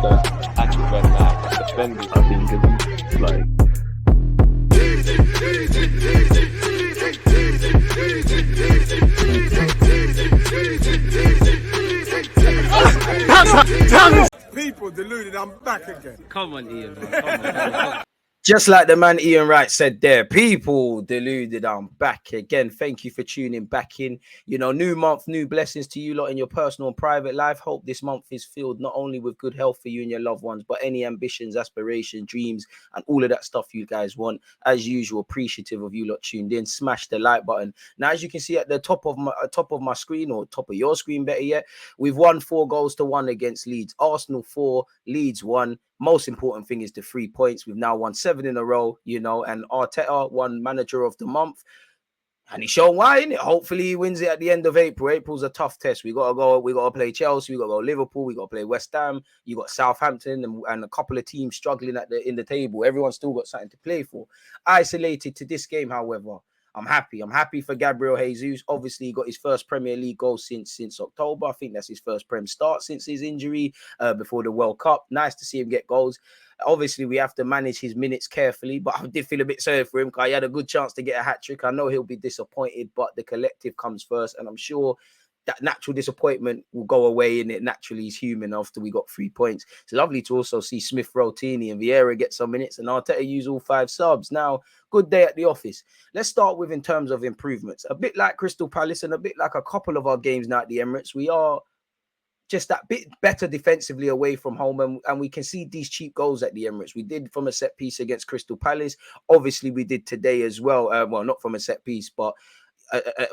the actual red line, defending. I think it's like people deluded. I'm back again. Come on, Ian. Come on. Just like the man Ian Wright said there, people deluded, I'm back again. Thank you for tuning back in. You know, new month, new blessings to you lot in your personal and private life. Hope this month is filled not only with good health for you and your loved ones, but any ambitions, aspirations, dreams, and all of that stuff you guys want. As usual, appreciative of you lot tuned in. Smash the like button. Now, as you can see at the top of my screen, or top of your screen, better yet, we've won 4-1 against Leeds. Arsenal 4, Leeds 1. Most important thing is the 3 points. We've now won 7 in a row, you know, and Arteta won Manager of the Month. And he's shown why, innit? Hopefully he wins it at the end of April. April's a tough test. We gotta play Chelsea, we gotta go Liverpool, we gotta play West Ham, you got Southampton and a couple of teams struggling in the table. Everyone's still got something to play for. Isolated to this game, however, I'm happy. I'm happy for Gabriel Jesus. Obviously, he got his first Premier League goal since October. I think that's his first Prem start since his injury before the World Cup. Nice to see him get goals. Obviously, we have to manage his minutes carefully, but I did feel a bit sorry for him because he had a good chance to get a hat-trick. I know he'll be disappointed, but the collective comes first, and I'm sure that natural disappointment will go away, and it naturally is human after we got 3 points. It's lovely to also see Smith Rowe, Tierney and Vieira get some minutes, and Arteta use all 5 subs. Now, good day at the office. Let's start with in terms of improvements. A bit like Crystal Palace and a bit like a couple of our games now at the Emirates, we are just that bit better defensively away from home, and we can see these cheap goals at the Emirates. We did from a set piece against Crystal Palace. Obviously, we did today as well. Well, not from a set piece, but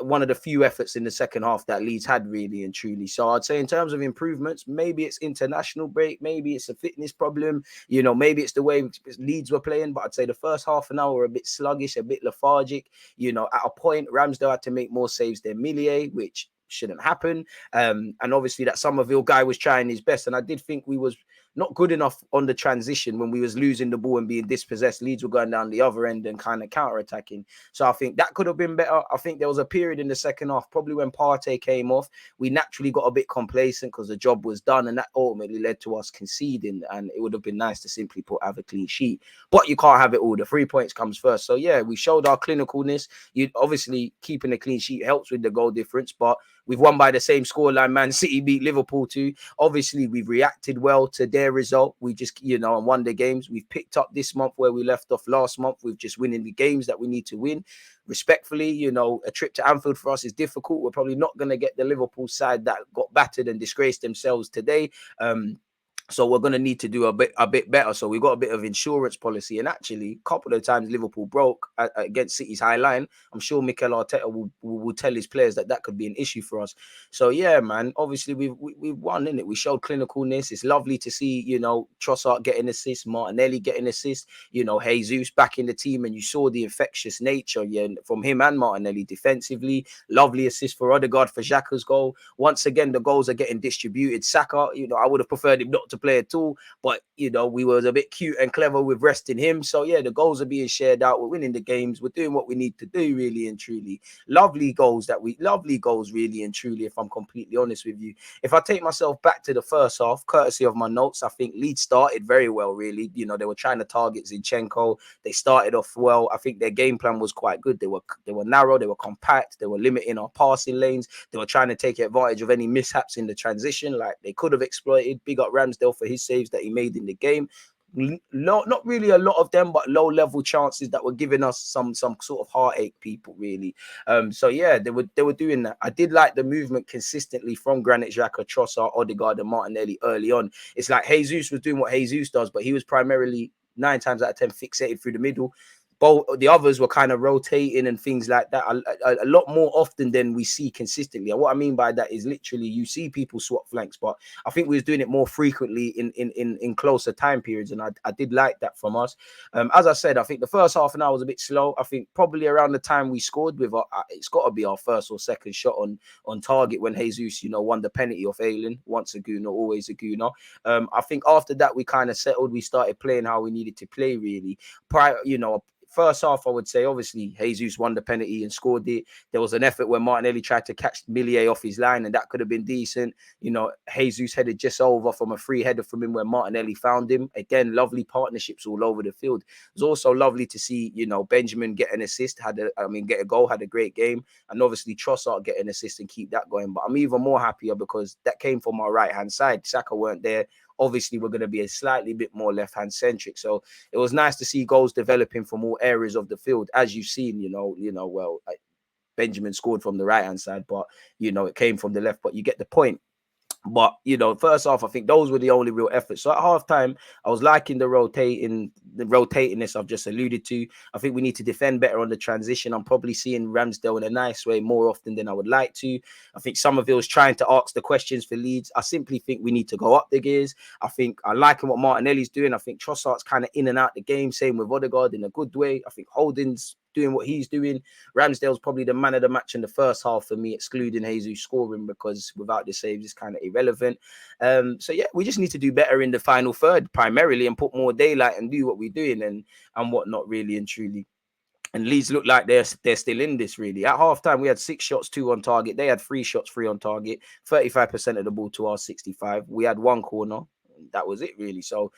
one of the few efforts in the second half that Leeds had, really and truly. So I'd say in terms of improvements, maybe it's international break, maybe it's a fitness problem, you know, maybe it's the way Leeds were playing, but I'd say the first half an hour were a bit sluggish, a bit lethargic. You know, at a point, Ramsdale had to make more saves than Millier, which shouldn't happen. And obviously that Somerville guy was trying his best, and I did think we was not good enough on the transition when we was losing the ball and being dispossessed. Leeds were going down the other end and kind of counter-attacking. So I think that could have been better. I think there was a period in the second half, probably when Partey came off, we naturally got a bit complacent because the job was done, and that ultimately led to us conceding, and it would have been nice to simply have a clean sheet. But you can't have it all. The 3 points comes first. So yeah, we showed our clinicalness. You obviously keeping a clean sheet helps with the goal difference, but we've won by the same scoreline. Man City beat Liverpool too. Obviously, we've reacted well to their result. We just, you know, won the games. We've picked up this month where we left off last month. We've just winning the games that we need to win. Respectfully, you know, a trip to Anfield for us is difficult. We're probably not going to get the Liverpool side that got battered and disgraced themselves today. So we're going to need to do a bit better. So we've got a bit of insurance policy. And actually, a couple of times Liverpool broke against City's high line. I'm sure Mikel Arteta will tell his players that could be an issue for us. So yeah, man, obviously we've won, innit? We showed clinicalness. It's lovely to see, you know, Trossard getting assists, Martinelli getting assists, you know, Jesus back in the team. And you saw the infectious nature from him and Martinelli defensively. Lovely assist for Odegaard for Xhaka's goal. Once again, the goals are getting distributed. Saka, you know, I would have preferred him not to play at all, but you know, we were a bit cute and clever with resting him. So yeah, the goals are being shared out. We're winning the games. We're doing what we need to do, really and truly. Lovely goals, really and truly, if I'm completely honest with you. If I take myself back to the first half, courtesy of my notes, I think Leeds started very well, really. You know, they were trying to target Zinchenko. They started off well. I think their game plan was quite good. They were narrow, they were compact, they were limiting our passing lanes. They were trying to take advantage of any mishaps in the transition, like they could have exploited. Big up Ramsdale for his saves that he made in the game. Not really a lot of them, but low level chances that were giving us some sort of heartache, people, really. So yeah, they were doing that. I did like the movement consistently from Granit Xhaka, Trossard, Odegaard and Martinelli early on. It's like Jesus was doing what Jesus does, but he was primarily 9 times out of 10 fixated through the middle. Both the others were kind of rotating and things like that a lot more often than we see consistently. And what I mean by that is literally you see people swap flanks, but I think we was doing it more frequently in closer time periods, and I did like that from us. As I said, I think the first half an hour was a bit slow. I think probably around the time we scored with it's got to be our first or second shot on target when Jesus, you know, won the penalty off Ayling. Once a Gooner, always a Gooner. I think after that we kind of settled. We started playing how we needed to play, really. Prior, you know, first half, I would say, obviously, Jesus won the penalty and scored it. There was an effort where Martinelli tried to catch Millier off his line, and that could have been decent. You know, Jesus headed just over from a free header from him where Martinelli found him. Again, lovely partnerships all over the field. It was also lovely to see, you know, Benjamin get an assist, get a goal, had a great game, and obviously Trossard get an assist and keep that going. But I'm even more happier because that came from our right-hand side. Saka weren't there. Obviously, we're going to be a slightly bit more left-hand centric. So it was nice to see goals developing from all areas of the field. As you've seen, Benjamin scored from the right-hand side, but, you know, it came from the left. But you get the point. But, you know, first off, I think those were the only real efforts. So at halftime, I was liking the rotatingness I've just alluded to. I think we need to defend better on the transition. I'm probably seeing Ramsdale in a nice way more often than I would like to. I think Somerville's trying to ask the questions for Leeds. I simply think we need to go up the gears. I think I like what Martinelli's doing. I think Trossard's kind of in and out the game. Same with Odegaard in a good way. I think Holding's doing what he's doing. Ramsdale's probably the man of the match in the first half for me, excluding Jesus scoring, because without the saves, it's kind of irrelevant. So yeah, we just need to do better in the final third primarily and put more daylight and do what we're doing and whatnot, really and truly. And Leeds look like they're still in this, really. At halftime, we had 6 shots, 2 on target. They had 3 shots, 3 on target, 35% of the ball to our 65. We had 1 corner. That was it, really. So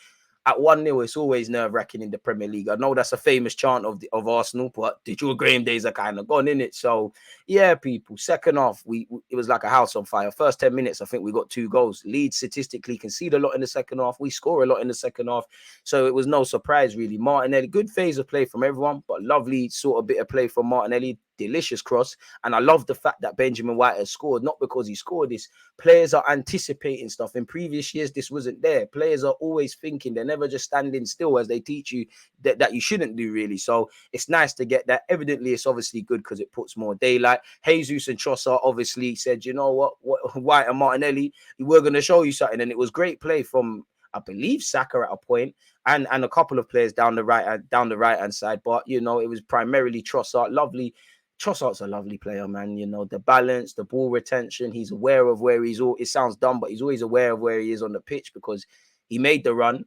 at 1-0, it's always nerve-wracking in the Premier League. I know that's a famous chant of Arsenal, but the Joe Graham days are kind of gone, in it. So, yeah, people. Second half, it was like a house on fire. First 10 minutes, I think we got 2 goals. Leeds statistically concede a lot in the second half. We score a lot in the second half. So it was no surprise, really. Martinelli, good phase of play from everyone, but lovely sort of bit of play from Martinelli. Delicious cross. And I love the fact that Benjamin White has scored, not because he scored this. Players are anticipating stuff. In previous years, this wasn't there. Players are always thinking. They're never just standing still, as they teach you that you shouldn't do, really. So it's nice to get that. Evidently, it's obviously good because it puts more daylight. Jesus and Trossard obviously said, you know what White and Martinelli, we're going to show you something. And it was great play from, I believe, Saka at a point, and a couple of players down the right-hand side. But, you know, it was primarily Trossard. Lovely. Trossard's a lovely player, man. You know, the balance, the ball retention. He's aware of where he's all. It sounds dumb, but he's always aware of where he is on the pitch because he made the run.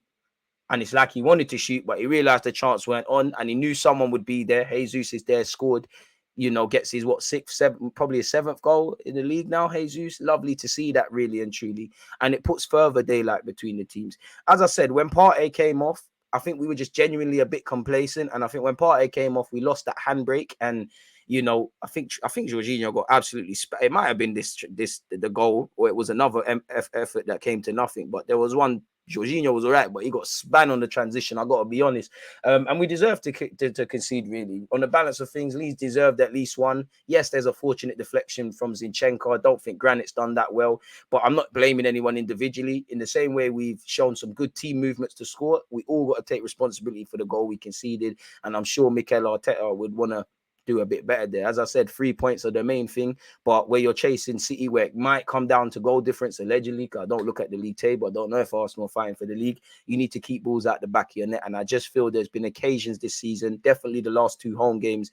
And it's like he wanted to shoot, but he realized the chance went on and he knew someone would be there. Jesus is there, scored, you know, gets his, 6th, 7th, probably his 7th goal in the league now, Jesus. Lovely to see that, really and truly. And it puts further daylight between the teams. As I said, when Partey came off, I think we were just genuinely a bit complacent. And I think when Partey came off, we lost that handbrake. And, you know, I think Jorginho got absolutely. It might have been the goal, or it was another effort that came to nothing. But there was one. Jorginho was all right, but he got span on the transition. I got to be honest. And we deserve to concede, really. On the balance of things, Leeds deserved at least one. Yes, there's a fortunate deflection from Zinchenko. I don't think Granit's done that well, but I'm not blaming anyone individually. In the same way we've shown some good team movements to score, we all got to take responsibility for the goal we conceded. And I'm sure Mikel Arteta would want to do a bit better there. As I said, 3 points are the main thing, but where you're chasing City, where it might come down to goal difference, allegedly, because I don't look at the league table, I don't know if Arsenal are fighting for the league, you need to keep balls out the back of your net. And I just feel there's been occasions this season, definitely the last 2 home games,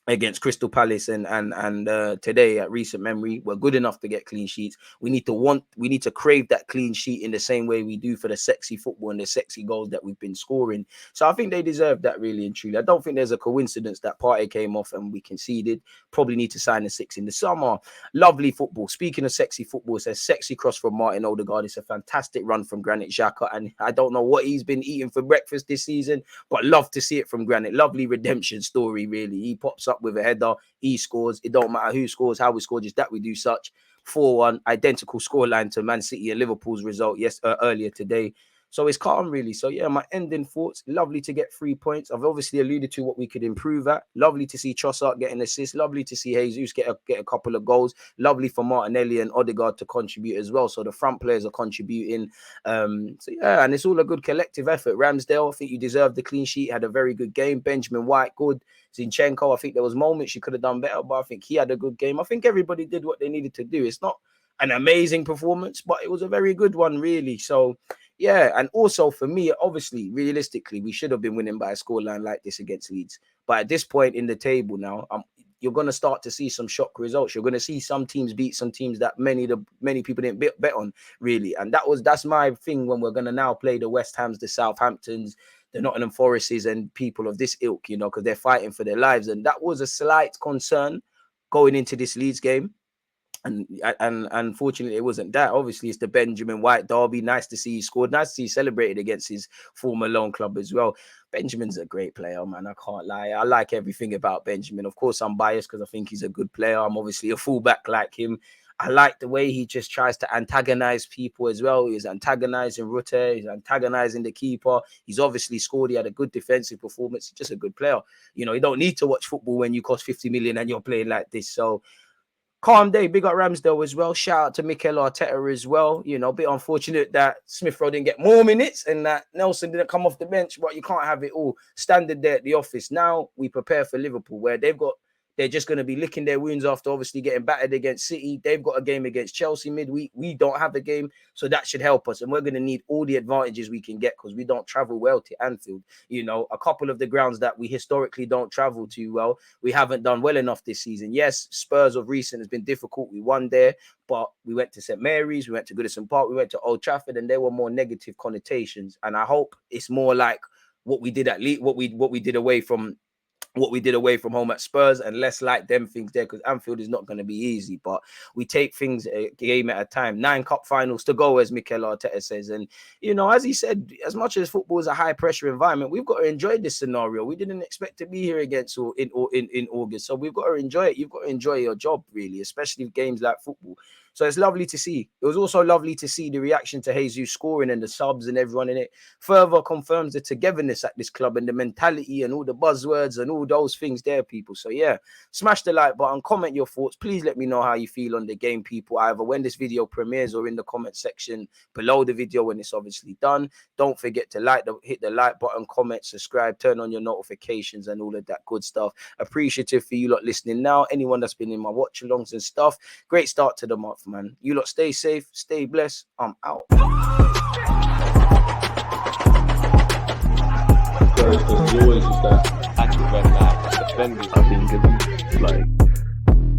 against Crystal Palace and today at recent memory, we're good enough to get clean sheets. We need to crave that clean sheet in the same way we do for the sexy football and the sexy goals that we've been scoring. So I think they deserve that, really and truly. I don't think there's a coincidence that Partey came off and we conceded. Probably need to sign a 6 in the summer. Lovely football. Speaking of sexy football, it says sexy cross from Martin Odegaard. It's a fantastic run from Granit Xhaka, and I don't know what he's been eating for breakfast this season, but love to see it from Granit. Lovely redemption story, really. He pops up with a header, he scores. It don't matter who scores, how we score, just that we do such. 4-1, identical scoreline to Man City and Liverpool's result earlier today. So it's calm, really. So yeah, my ending thoughts, lovely to get 3 points. I've obviously alluded to what we could improve at. Lovely to see Trossard get an assist. Lovely to see Jesus get a couple of goals. Lovely for Martinelli and Odegaard to contribute as well. So the front players are contributing. So yeah, and it's all a good collective effort. Ramsdale, I think you deserve the clean sheet. Had a very good game. Benjamin White, good. Zinchenko, I think there was moments you could have done better, but I think he had a good game. I think everybody did what they needed to do. It's not an amazing performance, but it was a very good one, really. So yeah, and also for me, obviously, realistically, we should have been winning by a scoreline like this against Leeds. But at this point in the table now, you're going to start to see some shock results. You're going to see some teams beat some teams that many people didn't bet on, really. And that's my thing when we're going to now play the West Hams, the Southamptons, the Nottingham Forests and people of this ilk, you know, because they're fighting for their lives. And that was a slight concern going into this Leeds game. And unfortunately, it wasn't that. Obviously, it's the Benjamin White derby. Nice to see he scored. Nice to see he celebrated against his former loan club as well. Benjamin's a great player, man. I can't lie. I like everything about Benjamin. Of course, I'm biased because I think he's a good player. I'm obviously a fullback like him. I like the way he just tries to antagonize people as well. He's antagonizing Rutte. He's antagonizing the keeper. He's obviously scored. He had a good defensive performance. He's just a good player. You know, you don't need to watch football when you cost 50 million and you're playing like this. So, calm day, big up Ramsdale as well. Shout out to Mikel Arteta as well. You know, a bit unfortunate that Smith Rowe didn't get more minutes and that Nelson didn't come off the bench, but you can't have it all. Standard there at the office. Now we prepare for Liverpool, where they're just going to be licking their wounds after obviously getting battered against City. They've got a game against Chelsea midweek. We don't have a game, so that should help us. And we're going to need all the advantages we can get because we don't travel well to Anfield. You know, a couple of the grounds that we historically don't travel to well, we haven't done well enough this season. Yes, Spurs of recent has been difficult. We won there, but we went to St. Mary's, we went to Goodison Park, we went to Old Trafford, and there were more negative connotations. And I hope it's more like what we did at Leeds, what we did away from home at Spurs, and less like them things there, because Anfield is not going to be easy, but we take things a game at a time. 9 cup finals to go, as Mikel Arteta says. And, you know, as he said, as much as football is a high pressure environment, we've got to enjoy this scenario. We didn't expect to be here in August, so we've got to enjoy it. You've got to enjoy your job, really, especially with games like football. So it's lovely to see. It was also lovely to see the reaction to Jesus scoring and the subs and everyone in it. Further confirms the togetherness at this club and the mentality and all the buzzwords and all those things there, people. So yeah, smash the like button, comment your thoughts. Please let me know how you feel on the game, people, either when this video premieres or in the comment section below the video when it's obviously done. Don't forget to hit the like button, comment, subscribe, turn on your notifications and all of that good stuff. Appreciative for you lot listening now. Anyone that's been in my watch alongs and stuff. Great start to the month, man. You lot stay safe, stay blessed. I'm out. Always is that active red flag, defending. I think it's like